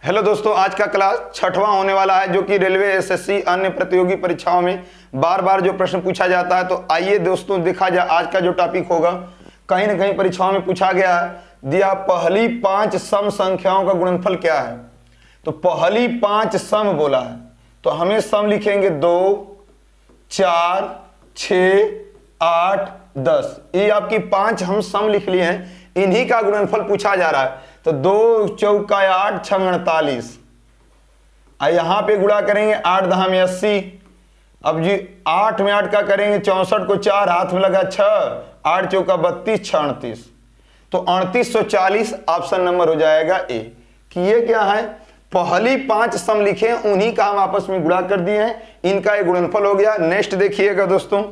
Hello दोस्तों, आज का क्लास छठवां होने वाला है जो कि रेलवे, एसएससी, अन्य प्रतियोगी परीक्षाओं में बार बार जो प्रश्न पूछा जाता है। तो आइए दोस्तों देखा जाए आज का जो टॉपिक होगा। कहीं ना कहीं परीक्षाओं में पूछा गया है, दिया पहली 5 सम संख्याओं का गुणनफल क्या है। तो पहली 5 सम बोला है तो हमें सम लिखेंगे 2, 4, 6, 8, 10। ये आपकी 5 हम सम लिख लिए हैं, इन्हीं का गुणनफल पूछा जा रहा है। तो 2 चौका 8, 6 48। यहां पे गुणा करेंगे 8 10 में 80। अब जी 8 में 8 का करेंगे 64 को 4 हाथ में लगा 6, 8 चौका 32, 6 38। तो 3840 ऑप्शन नंबर हो जाएगा ए। कि ये क्या है, पहली 5 सम लिखे हैं, उन्हीं का हम आपस में गुणा कर दिए हैं, इनका एक गुणनफल हो गया। नेक्स्ट देखिएगा दोस्तों,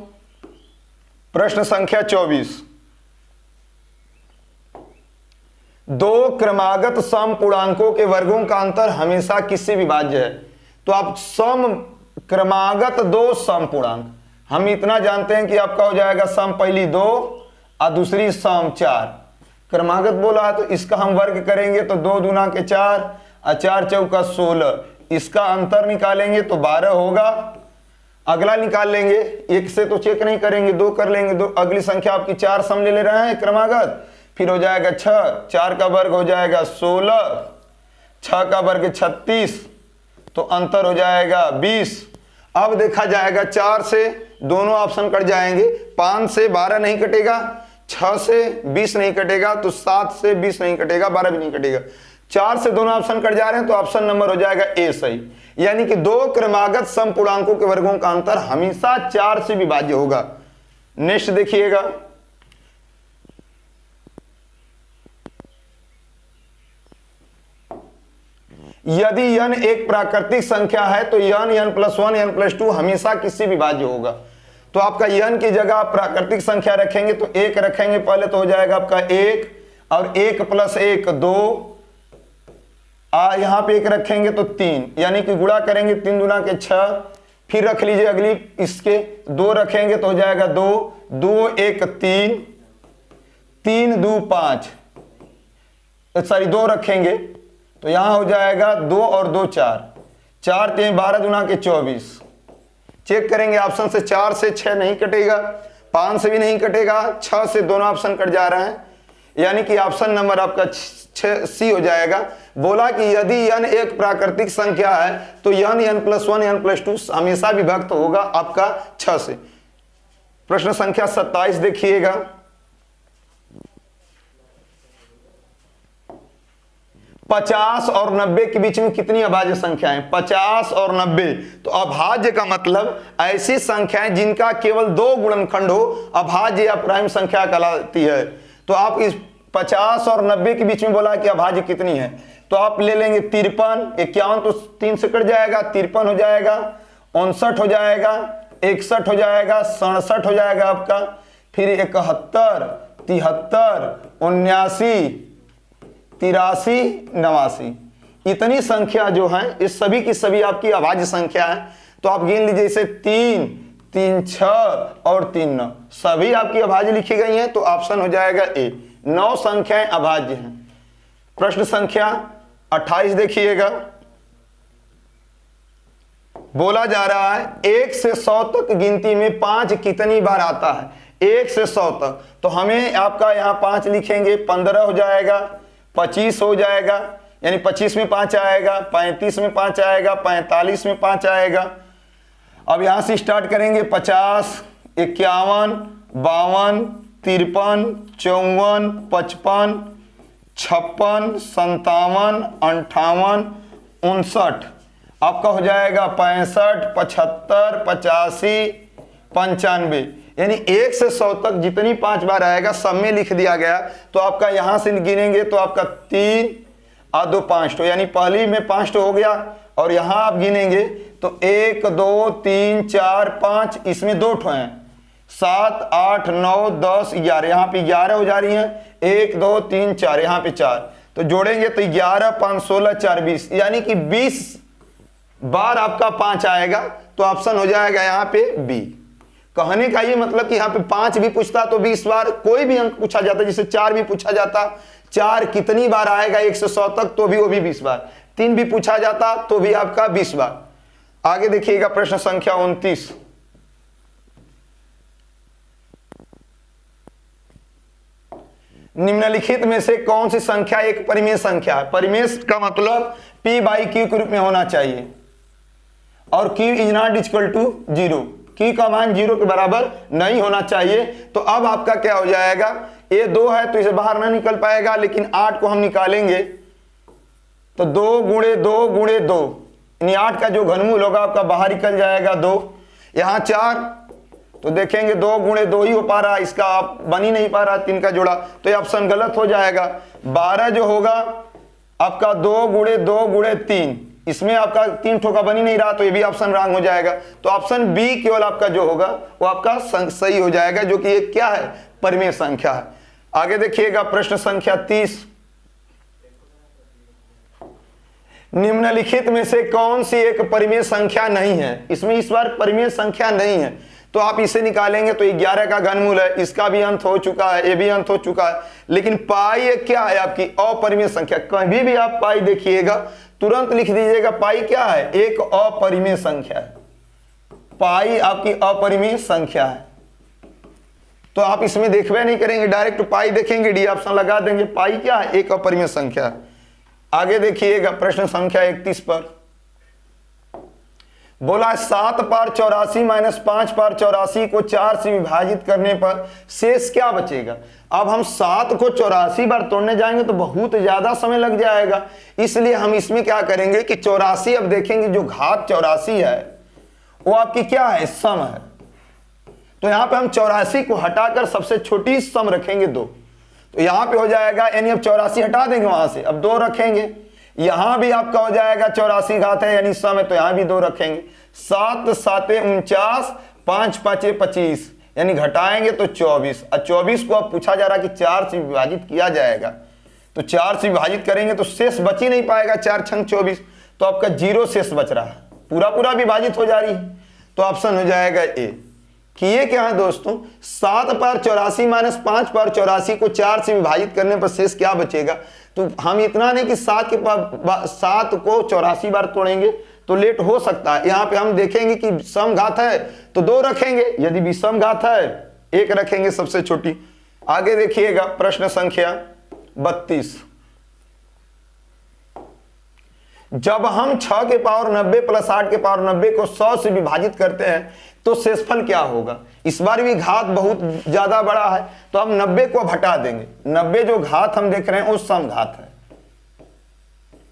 प्रश्न संख्या 24। 2 क्रमागत सम पूर्णांकों के वर्गों का अंतर हमेशा किससे विभाज्य है। तो आप सम क्रमागत 2 सम पूर्णांक, हम इतना जानते हैं कि आपका हो जाएगा सम पहली 2 और दूसरी सम 4। क्रमागत बोला है तो इसका हम वर्ग करेंगे तो 2 दूना के 4 और 4 चौका 16। इसका अंतर निकालेंगे तो 12 होगा। अगला निकाल लेंगे, 1 से तो चेक नहीं करेंगे, 2 कर लेंगे। 2 अगली संख्या आपकी 4 सम ले रहे हैं क्रमागत, फिर हो जाएगा 6, 4 का वर्ग हो जाएगा 16, 6 का वर्ग 36, तो अंतर हो जाएगा 20। अब देखा जाएगा 4 से दोनों ऑप्शन कट जाएंगे, 5 से 12 नहीं कटेगा, 6 से 20 नहीं कटेगा, तो 7 से 20 नहीं कटेगा, 12 भी नहीं कटेगा। 4 से दोनों ऑप्शन कट जा रहे हैं तो ऑप्शन नंबर हो जाएगा ए सही। यानी कि 2 क्रमागत सम पूर्णांकों के वर्गों का अंतर हमेशा 4 से विभाज्य होगा। नेक्स्ट देखिएगा, यदि n एक प्राकृतिक संख्या है तो n n+1 n+2 हमेशा किससे विभाज्य होगा। तो आपका n की जगह आप प्राकृतिक संख्या रखेंगे तो 1 रखेंगे पहले, तो हो जाएगा आपका 1 और 1 + 1 2, यहां पे 1 रखेंगे तो 3, यानी कि गुणा करेंगे 3 दूना के 6। फिर रख लीजिए अगली इसके 2 रखेंगे तो हो जाएगा 2, 2 1 3, 3 2 5, सॉरी 2 रखेंगे तो यहां हो जाएगा 2 और 2 4, 4 3 12 दूना के 24। चेक करेंगे ऑप्शन से 4 से 6 नहीं कटेगा, 5 से भी नहीं कटेगा, 6 से दोनों ऑप्शन कट जा रहे हैं, यानी कि ऑप्शन नंबर आपका 6 सी हो जाएगा। बोला कि यदि n एक प्राकृतिक संख्या है तो n n+1 n+2 हमेशा विभक्त होगा आपका 6 से। प्रश्न संख्या 27 देखिएगा, 50 और 90 के बीच में कितनी अभाज्य संख्याएं। 50 और 90, तो अभाज्य का मतलब ऐसी संख्याएं जिनका केवल 2 गुणनखंड हो, अभाज्य या प्राइम संख्या कहलाती है। तो आप इस 50 और 90 के बीच में बोला कि अभाज्य कितनी है, तो आप ले लेंगे 53, 51 तो 3 से कट जाएगा, 53 हो जाएगा, 59 हो जाएगा, 61 हो जाएगा, 67 हो जाएगा आपका, फिर 71, 73, 79, 83, 89। इतनी संख्या जो है इस सभी की सभी आपकी अभाज्य संख्या है। तो आप गिन लीजिए, इसे 3, 3 6 और 3 9, सभी आपकी अभाज्य लिखी गई हैं, तो ऑप्शन हो जाएगा ए। 9 संख्याएं अभाज्य हैं। प्रश्न संख्या 28 देखिएगा, बोला जा रहा है 1 से 100 तक गिनती में 5 कितनी बार आता है। 1 से 100 तक, तो हमें आपका यहां 5 लिखेंगे, 15 हो जाएगा, 25 हो जाएगा, यानी 25 में 5 आएगा, 35 में 5 आएगा, 45 में 5 आएगा। अब यहां से स्टार्ट करेंगे 50, 51, 52, 53, 54, 55, 56, 57, 58, 59, आपका हो जाएगा 65, 75, 85, 95, यानी 1 से 100 तक जितनी 5 बार आएगा सब में लिख दिया गया। तो आपका यहां से गिनेंगे तो आपका 3 और 2 5 यानी पहली में 5 हो गया, और यहां आप गिनेंगे तो 1 2 3 4 5, इसमें 2 हैं, 7 8 9 10 11, यहाँ पे 11 हो जा रही हैं, 1 2 3 4, यहाँ पे 4, तो जोड़ेंगे तो 11 5 16 4 20, यानी कि 20 बार आपका 5 आएगा। तो ऑप्शन हो जाएगा यहाँ पे बी। कहने का ये मतलब कि यहाँ पे 5 भी पूछता तो 20 बार, कोई भी अंक पूछा जाता, जिसे 4 भी पूछा जाता 4 कितनी बार आएगा 1 से 100 तक, तो भी वो भी 20 बार। 3 भी पूछा जाता तो भी आपका 20 बार। आगे देखिएगा प्रश्न संख्या 29। निम्नलिखित में से कौन सी संख्या एक परिमेय संख्या है? परिमेय का मतलब p बाई क्यू के रूप में होना चाहिए और q is not equal to 0, q का मान 0 के बराबर नहीं होना चाहिए। तो अब आपका क्या हो जाएगा, ये 2 है तो इसे बाहर ना निकल पाएगा, लेकिन 8 को हम निकालेंगे तो 2 गुणे 2 गुणे 2 यानी 8 का जो घनमूल होगा आपका बाहर निकल जाएगा 2। यहाँ 4 तो देखेंगे 2 गुणे 2 ही हो पा रहा है, इसका आप बन ही नहीं पा रहा 3 का जोड़ा, तो ये ऑप्शन गलत हो जाएगा। 12 जो होगा आपका 2 गुणे 2 गुणे 3, इसमें आपका 3 ठोका बन ही नहीं रहा, तो ये भी ऑप्शन रॉन्ग हो जाएगा। तो ऑप्शन बी केवल आपका जो होगा वो आपका सही हो जाएगा, जो कि ये क्या है, परिमेय संख्या है। आगे देखिएगा प्रश्न संख्या 30। निम्नलिखित में से कौन सी एक परिमेय संख्या नहीं है? इसमें इस बार परिमेय संख्या नहीं है, तो आप इसे निकालेंगे तो 11 का घनमूल है, इसका भी अंत हो चुका है, ये भी अंत हो चुका है। लेकिन पाई क्या है आपकी अपरिमेय संख्या। कभी भी आप पाई देखिएगा तुरंत लिख दीजिएगा पाई क्या है, एक अपरिमेय संख्या है। पाई आपकी अपरिमेय संख्या है, तो आप इसमें देखबे नहीं करेंगे, डायरेक्ट पाई देखेंगे, डी ऑप्शन लगा देंगे। पाई क्या है, एक अपरिमेय संख्या है। आगे देखिएगा प्रश्न संख्या 31 पर बोला 7 पार 84 माइनस 5 पार 84 को 4 से विभाजित करने पर शेष क्या बचेगा। अब हम 7 को 84 बार तोड़ने जाएंगे तो बहुत ज्यादा समय लग जाएगा, इसलिए हम इसमें क्या करेंगे कि 84, अब देखेंगे जो घात 84 है वो आपकी क्या है, सम है। तो यहां पे हम 84 को हटाकर सबसे छोटी सम रखेंगे 2, तो यहां पे हो जाएगा, यानी अब 84 हटा देंगे वहां से, अब 2 रखेंगे। यहां भी आपका हो जाएगा 84 घात है यानी सम है, तो यहां भी 2 रखेंगे। 7 7 49, 5 5 25 यानी घटाएंगे तो 24। और 24 को अब पूछा जा रहा है कि 4 से विभाजित किया जाएगा, तो 4 से विभाजित करेंगे तो शेष बच ही नहीं पाएगा, 4 छंग 24, तो आपका 0 शेष बच रहा है, पूरा पूरा विभाजित हो जा रही है। तो ऑप्शन हो जाएगा ए। किए क्या है दोस्तों, 7 पार 84 माइनस 5 पार 84 को 4 से विभाजित करने पर शेष क्या बचेगा। तो हम इतना नहीं कि 7 को 84 बार तोड़ेंगे तो लेट हो सकता है, यहाँ पे हम देखेंगे कि सम घात है तो 2 रखेंगे, यदि विषम घात है 1 रखेंगे सबसे छोटी। आगे देखिएगा प्रश्न संख्या 32। जब हम 6 के पावर 90 प्लस 8 के पावर 90 को 100 से विभाजित करते हैं तो शेषफल क्या होगा। इस बार भी घात बहुत ज्यादा बड़ा है, तो हम 90 को अब हटा देंगे। 90 जो घात हम देख रहे हैं वो सम घात है,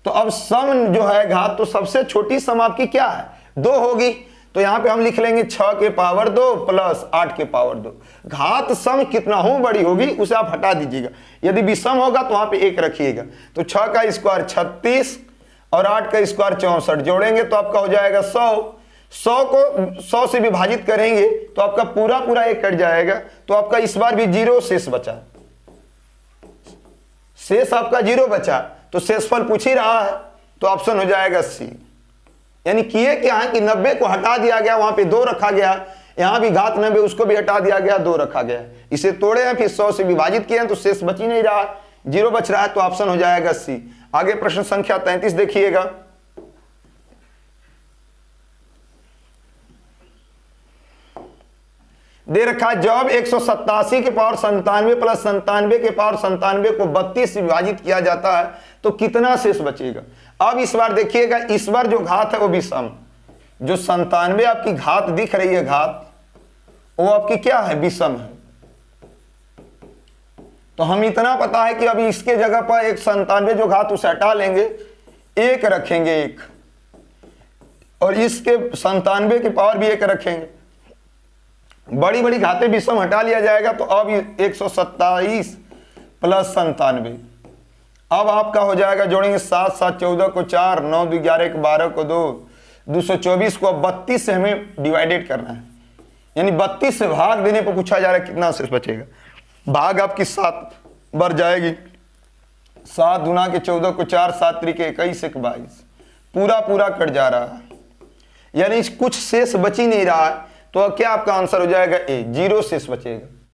तो अब सम जो है घात, तो सबसे छोटी सम आपकी क्या है, 2 होगी। तो यहां पे हम लिख लेंगे 6 के पावर 2 प्लस 8 के पावर 2। घात सम कितना हो बड़ी होगी उसे आप हटा दीजिएगा, यदि विषम होगा तो वहां पे 1 रखिएगा। तो 6 का स्क्वायर 36 और 8 का स्क्वायर 64, जोड़ेंगे तो आपका हो जाएगा 100। 100 को 100 से विभाजित करेंगे तो आपका पूरा पूरा 1 कट जाएगा, तो आपका इस बार भी 0 शेष बचा, शेष आपका 0 बचा। तो शेषफल पूछ ही रहा है, तो ऑप्शन हो जाएगा सी। यानी किए क्या है कि 90 को हटा दिया गया, वहां पे 2 रखा गया, यहां भी घात 90 उसको भी हटा दिया गया, 2 रखा गया। इसे तोड़े हैं फिर 100 से विभाजित किए हैं तो शेष बच ही नहीं रहा, 0 बच रहा है, तो ऑप्शन हो जाएगा सी। आगे प्रश्न संख्या 33 देखिएगा। दे रखा है जब 187 के पावर 97 प्लस 97 के पावर 97 को 32 से विभाजित किया जाता है तो कितना शेष बचेगा। अब इस बार देखिएगा, इस बार जो घात है वो विषम, जो 97 आपकी घात दिख रही है घात, वो आपकी क्या है, विषम है। तो हम इतना पता है कि अभी इसके जगह पर एक 97 जो घात उसे हटा लेंगे, 1 रखेंगे 1, और इसके 97 की पावर भी 1 रखेंगे। बड़ी बड़ी घातें विषम हटा लिया जाएगा, तो अब 127 प्लस 97, अब आपका हो जाएगा, जोड़ेंगे 7 7 14 को 4, 9 2 11 को 12 को 2, 224 को 32 से हमें डिवाइडेड करना है, यानी 32 से भाग देने पर पूछा जा रहा है कितना शेष बचेगा। भाग आपकी 7 बार जाएगी, 7 गुना के 14 को 4, 7 त्रिके 21 1 22, पूरा पूरा कट जा रहा है, यानी कुछ शेष बच ही नहीं रहा है। तो क्या आपका आंसर हो जाएगा ए, 0 शेष बचेगा।